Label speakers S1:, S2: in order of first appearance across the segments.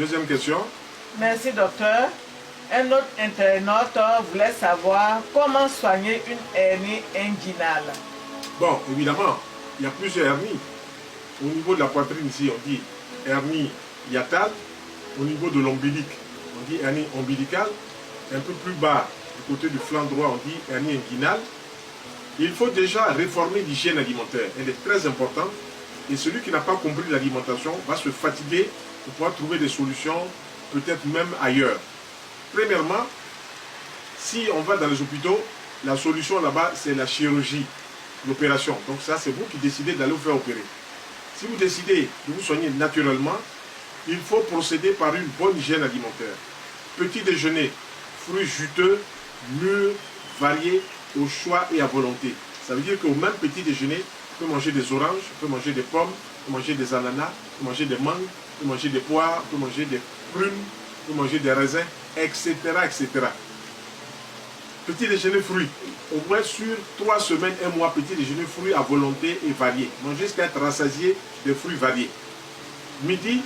S1: Deuxième question.
S2: Merci, docteur. Un autre internaute voulait savoir comment soigner une hernie inguinale.
S1: Bon, évidemment, il y a plusieurs hernies. Au niveau de la poitrine, ici, on dit hernie hiatale. Au niveau de l'ombilic, on dit hernie ombilicale. Un peu plus bas, du côté du flanc droit, on dit hernie inguinale. Il faut déjà réformer l'hygiène alimentaire. Elle est très importante. Et celui qui n'a pas compris l'alimentation va se fatiguer pour pouvoir trouver des solutions, peut-être même ailleurs. Premièrement, si on va dans les hôpitaux, la solution là-bas, c'est la chirurgie, l'opération. Donc ça, c'est vous qui décidez d'aller vous faire opérer. Si vous décidez de vous soigner naturellement, il faut procéder par une bonne hygiène alimentaire. Petit déjeuner, fruits juteux, mûrs, variés, au choix et à volonté. Ça veut dire qu'au même petit déjeuner, on peut manger des oranges, on peut manger des pommes, on peut manger des ananas, on peut manger des mangues, on peut manger des poires, on peut manger des prunes, on peut manger des raisins, etc., etc. Petit déjeuner fruits. Au moins sur 3 semaines, 1 mois, petit déjeuner fruits à volonté et variés. Mangez jusqu'à être rassasié des fruits variés. Midi,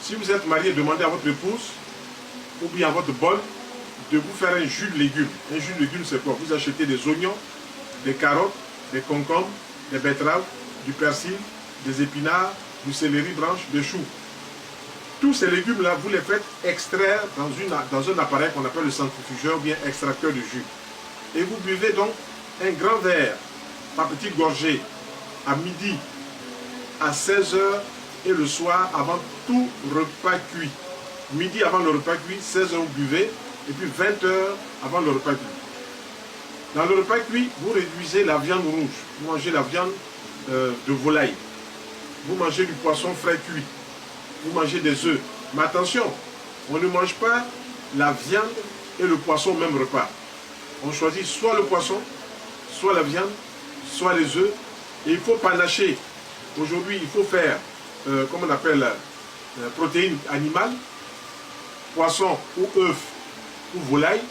S1: si vous êtes marié, demandez à votre épouse ou bien à votre bonne de vous faire un jus de légumes. Un jus de légumes, c'est quoi? Vous achetez des oignons, des carottes, des concombres, des betteraves, du persil, des épinards, du céleri branche, des choux. Tous ces légumes-là, vous les faites extraire dans un appareil qu'on appelle le centrifugeur ou bien extracteur de jus. Et vous buvez donc un grand verre par petites gorgées à midi, à 16 h et le soir avant tout repas cuit. Midi avant le repas cuit, 16 h vous buvez, et puis 20 h avant le repas cuit. Dans le repas cuit, vous réduisez la viande rouge. Vous mangez la viande de volaille. Vous mangez du poisson frais cuit. Vous mangez des œufs. Mais attention, on ne mange pas la viande et le poisson au même repas. On choisit soit le poisson, soit la viande, soit les œufs. Et il faut panacher. Aujourd'hui, il faut faire, comment on appelle, protéines animales, poisson ou œuf ou volaille.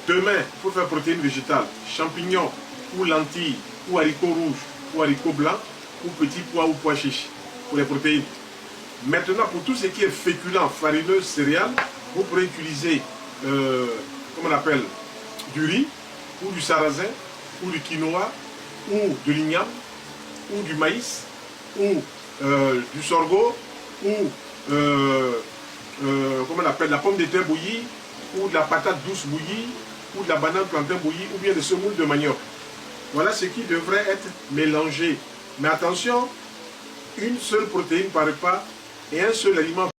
S1: Demain, il faut faire protéines végétales, champignons ou lentilles, ou haricots rouges, ou haricots blancs, ou petits pois ou pois chiches pour les protéines. Maintenant, pour tout ce qui est féculent, farineux, céréales, vous pourrez utiliser, comment on appelle, du riz, ou du sarrasin, ou du quinoa, ou de l'igname, ou du maïs, ou du sorgho, ou comment on appelle, la pomme de terre bouillie, ou de la patate douce bouillie, ou de la banane plantain bouillie, ou bien de semoule de manioc. Voilà ce qui devrait être mélangé. Mais attention, une seule protéine par repas et un seul aliment